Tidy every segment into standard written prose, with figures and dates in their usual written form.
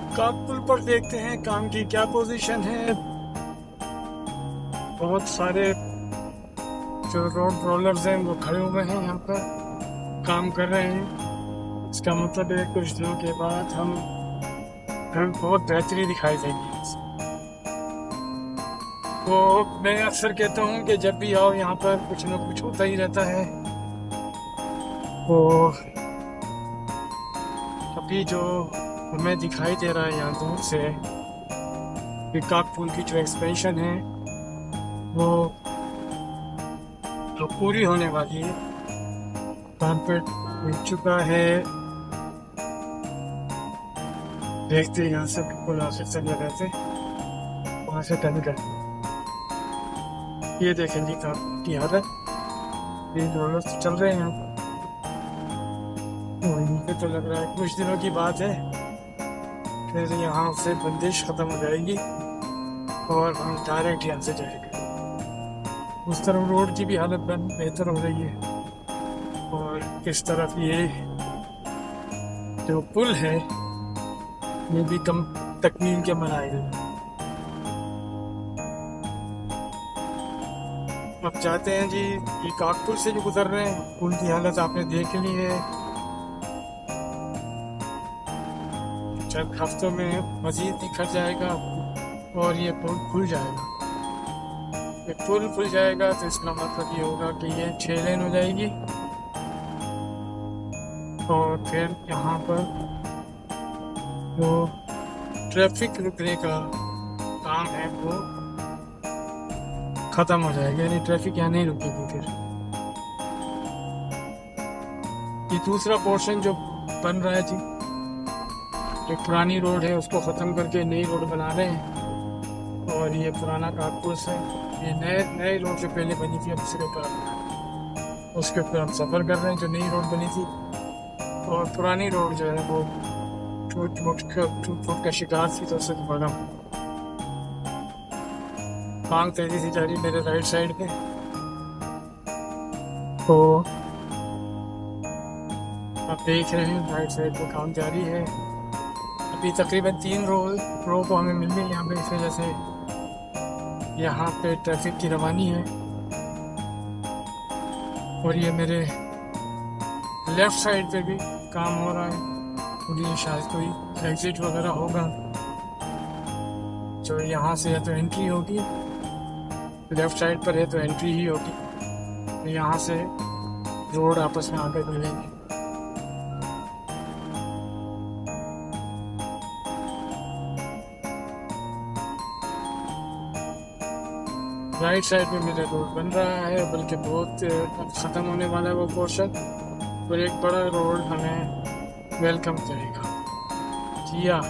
काबुल पर देखते हैं काम की क्या पोजीशन है। बहुत सारे जो रोड रोलर्स हैं वो खड़े हुए हैं, यहाँ पर काम कर रहे हैं। इसका मतलब है कुछ दिनों के बाद हमें बहुत बेहतरी दिखाई देगी। तो मैं अक्सर कहता हूँ कि जब भी आओ यहाँ पर कुछ ना कुछ होता ही रहता है। तो अभी जो हमें दिखाई दे रहा है यहाँ दूर से कि काकपुल की जो एक्सपेंशन है वो तो पूरी होने वाली है। कारपेट मिल चुका है। देखते हैं यहाँ से बिल्कुल आगे चले रहते वहाँ से टर्न करते। ये देखें जी कारपेट की हालत, ये रोलर तो चल रहे हैं यहाँ पर। मुझे तो लग रहा है कुछ दिनों की बात है, फिर यहाँ से बंदिश खत्म हो जाएगी और हम डायरेक्ट यहाँ से जाएंगे। उस तरफ रोड की भी हालत बेहतर हो रही है और इस तरफ ये जो पुल है ये भी कम तकमील के बनाए गए। अब जाते हैं जी, ये काकपुल से जो गुजर रहे हैं पुल की हालत आपने देख ली है। चंद हफ्तों में मजीद निखर जाएगा और ये पुल खुल जाएगा। ये पुल खुल जाएगा तो इसका मतलब ये होगा कि ये 6 लेन हो जाएगी और फिर यहाँ पर जो ट्रैफिक रुकने का काम है वो खत्म हो जाएगा, यानी ट्रैफिक यहाँ नहीं रुकेगी। फिर ये दूसरा पोर्शन जो बन रहा है जी, जो पुरानी रोड है उसको ख़त्म करके नई रोड बना रहे हैं और ये पुराना काकपुल से ये नए रोड जो पहले बनी थी अब उसके ऊपर उसके ऊपर हम सफ़र कर रहे हैं। जो नई रोड बनी थी और पुरानी रोड जो है वो टूट फूट का शिकार थी, तो उससे बड़ा मांग तेजी से जा रही मेरे राइट साइड पे। तो आप देख रहे हैं राइट साइड पे काम जारी है। अभी तकरीबन 3 रो को हमें मिल गई यहाँ पे, इस वजह से यहाँ पे ट्रैफिक की रवानी है। और ये मेरे लेफ्ट साइड पे भी काम हो रहा है और ये शायद कोई एग्जिट वगैरह होगा, जो यहाँ से है तो एंट्री होगी, लेफ्ट साइड पर है तो एंट्री ही होगी, तो यहाँ से रोड आपस में आकर मिलेंगे। राइट साइड पे मेरा रोड बन रहा है, बल्कि बहुत ख़त्म होने वाला है वो पोर्शन, और एक बड़ा रोड हमें वेलकम करेगा। जी हाँ,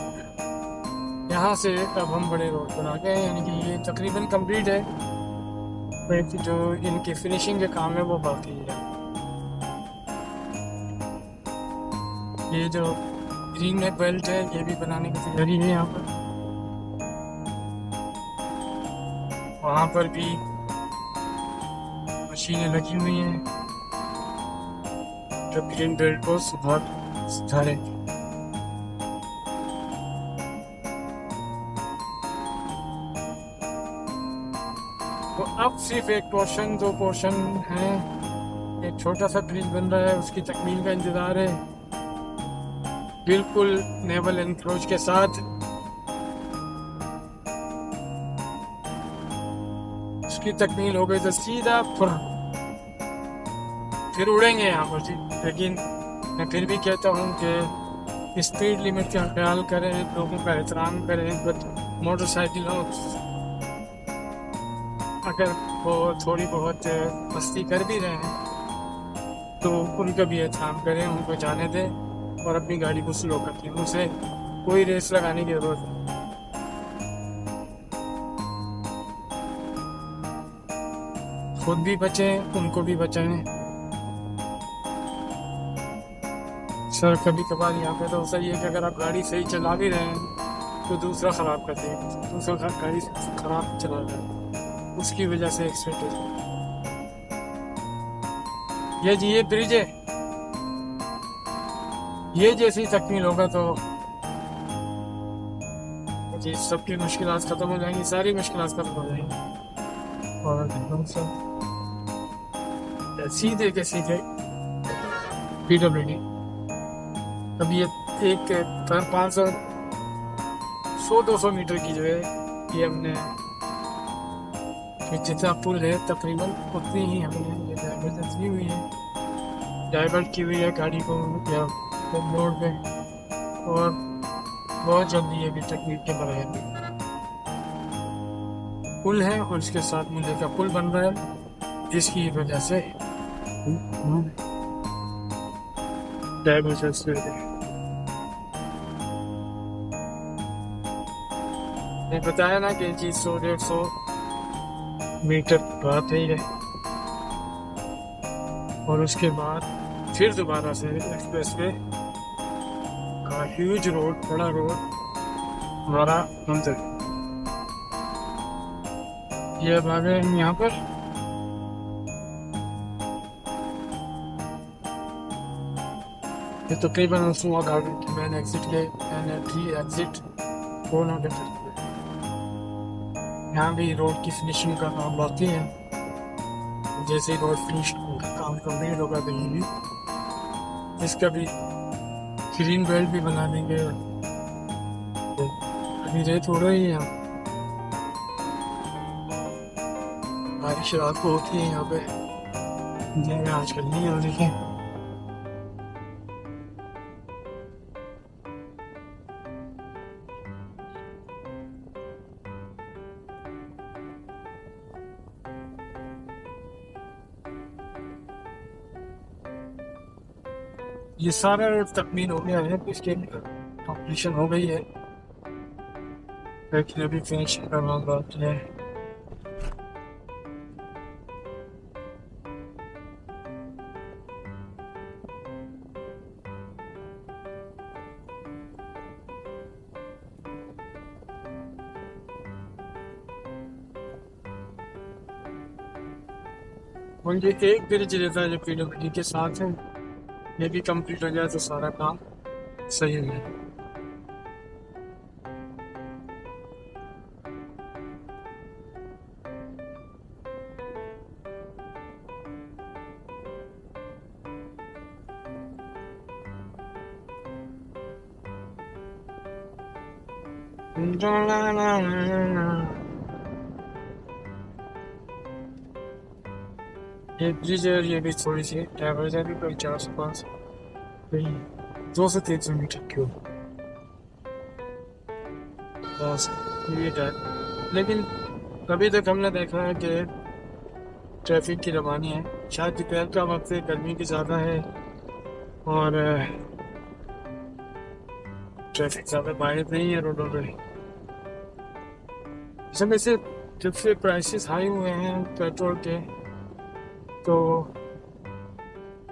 यहाँ से अब हम बड़े रोड पर आ गए हैं, यानी कि ये तकरीबन कंप्लीट है। जो इनकी फिनिशिंग के काम है वो बाकी है। ये जो ग्रीन बेल्ट है ये भी बनाने की तैयारी है यहाँ पर। वहाँ पर भी मशीनें लगी हुई हैं जो ग्रीन बेल्ट को सुधारेंगी। तो अब सिर्फ एक पोर्शन, 2 पोर्शन है। एक छोटा सा ब्रिज बन रहा है, उसकी तकमील का इंतजार है, बिल्कुल नेवल एनक्रोच के साथ। उसकी तकमील हो गई तो सीधा फिर उड़ेंगे यहाँ पर जी। लेकिन मैं फिर भी कहता हूँ कि स्पीड लिमिट का ख्याल करें, लोगों का एहतराम करें। मोटरसाइकिलों अगर वो थोड़ी बहुत मस्ती कर भी रहे हैं तो उनका भी एहतराम करें, उनको जाने दें और अपनी गाड़ी को स्लो कर दें। उनसे कोई रेस लगाने की जरूरत नहीं। खुद भी बचें, उनको भी बचाएं। सर कभी कभार यहाँ पे तो सही है कि अगर आप गाड़ी सही चला भी रहे हैं तो दूसरा ख़राब कर देगा, दूसरा गाड़ी ख़राब चला रहा है, उसकी वजह से एक्सीडेंट हो जाए। ये जी ये ब्रिज है, ये जैसी तकमील होगा तो जी सबकी मुश्किलात ख़त्म हो जाएंगी, सारी मुश्किलात ख़त्म हो जाएंगी। और एकदम से सीधे के सीधे PWD। अब ये एक 500-200 मीटर की जो है ये हमने जितना पुल है तकरीबन उतनी ही हमने ये डाइवर्जेंस ली हुई है, डाइवर्ट की हुई है गाड़ी को या मोड़ पे, और बहुत जल्दी ये भी तकनीक के बराबर पुल है और इसके साथ मुझे का पुल बन रहा है, जिसकी वजह से डाइवर्जेंस मैंने बताया ना कि जी 100-150 मीटर बात है, और उसके बाद फिर दोबारा से एक्सप्रेस वे का ह्यूज रोड, बड़ा रोड हमारा मंदिर। ये अब आ गए हम यहाँ पर। ये तो कई बार सुना गार्डन की मैंने एग्जिट के मैंने 3 एग्जिट दोनों के तरफ। यहाँ भी रोड की फिनिशिंग का काम बाकी है, जैसे रोड फिनिश काम कंप्लीट होगा तो ये भी इसका भी ग्रीन बेल्ट भी बना देंगे। तो अभी रेत हो रही है, यहाँ बारिश रात को होती है यहाँ पे, जगह आजकल नहीं हो रही है। ये सारा रोड तकमील हो गया है, इसके कंप्लीशन हो गई है, लेकिन अभी फिनिशिंग करना बाकी है। और ये एक ब्रिज रहता है जो PWD के साथ है, ये भी कंप्लीट हो जाए तो सारा काम सही हो जाए। ये ब्रिज है, ये भी थोड़ी सी डाइवर्जन भी कोई 400-500 200-300 मीटर क्यों बस ये है। लेकिन अभी तक हमने देखा है कि ट्रैफिक की रवानी है, शायद दोपहर का वक्त है, गर्मी भी ज़्यादा है और ट्रैफिक ज़्यादा बाहर नहीं है रोडों पे। इसमें से जब से प्राइसेस हाई हुए हैं पेट्रोल के, तो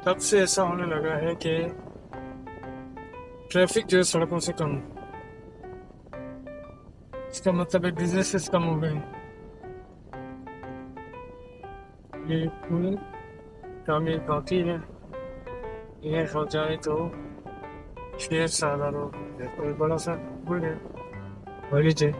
तब से ऐसा होने लगा है कि ट्रैफिक जो है सड़कों से कम, इसका मतलब है बिजनेसेस कम हो गए। ये पुल तामीर बाकी है, ये हो जाए तो 6 साल रोड कोई बड़ा सा पुल है बड़ी है।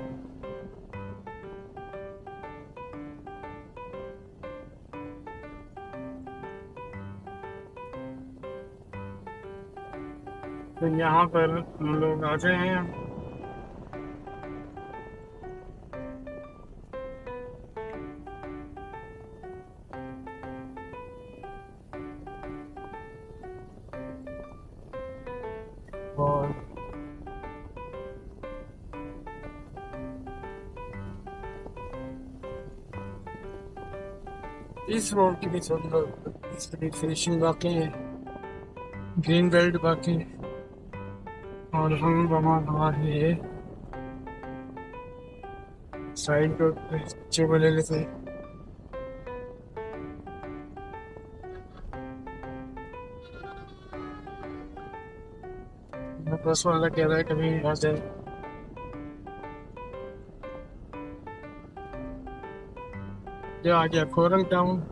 तो यहाँ पर हम लोग आ गए हैं। और इस रोड की भी थोड़ी फिनिशिंग बाकी है, ग्रीन बेल्ट बाकी है, और हम हमारे साइड पे बच्चे को ले लेते हैं। बस वाला कह रहा है कभी आ जाए। ये आ गया कोरंग टाउन।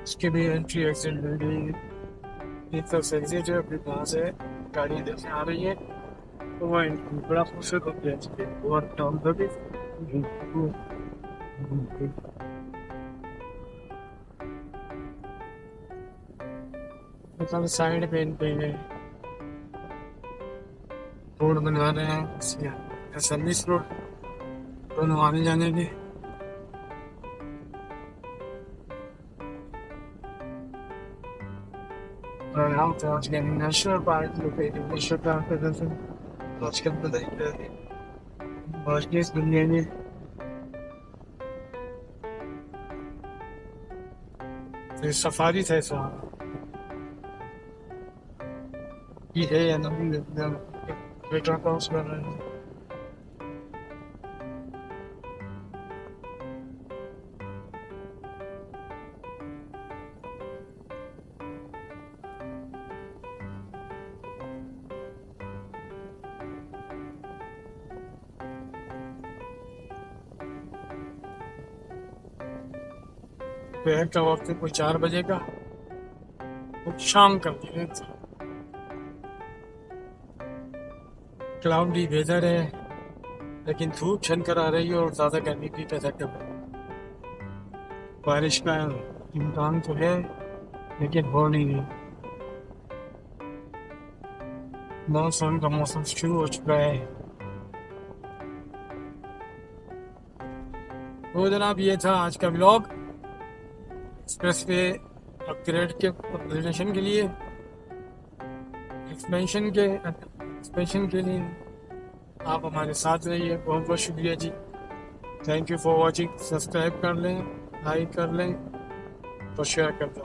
इसके भी एंट्री एग्जिट मिल गई, एक तो सैलरी जो अपनी वहाँ से गाड़ी इधर से आ रही है, तो वो बड़ा फुर्सत होती है वो टाउन पर भी। मतलब साइड पे रोड बनवा रहे हैं, सर्विस रोड दोनों आने जाने के। और हम पहुंच गए national park located national park पे थे पहुंच के पहुंच गए इस दुनिया में। तो सफारी था इस वहाँ ये है या नहीं बेटा क्रॉस कर रहे हैं। दोपहर का वक्त कोई 4 बजे का, कुछ शाम का क्लाउडी वेदर है, लेकिन धूप छन कर आ रही है और ज्यादा गर्मी भी पैदा कर रही है। बारिश का इम्कान तो है लेकिन हो नहीं रही। मानसून का मौसम शुरू हो चुका है। तो जनाब ये था आज का व्लॉग एक्सप्रेस वे अपग्रेड के अपग्रेडेशन के लिए, एक्सपेंशन के लिए आप हमारे साथ रहिए। बहुत बहुत शुक्रिया ji. Thank you for watching. Subscribe कर लें, लाइक कर लें और शेयर कर दें।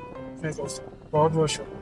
बहुत बहुत शुक्रिया।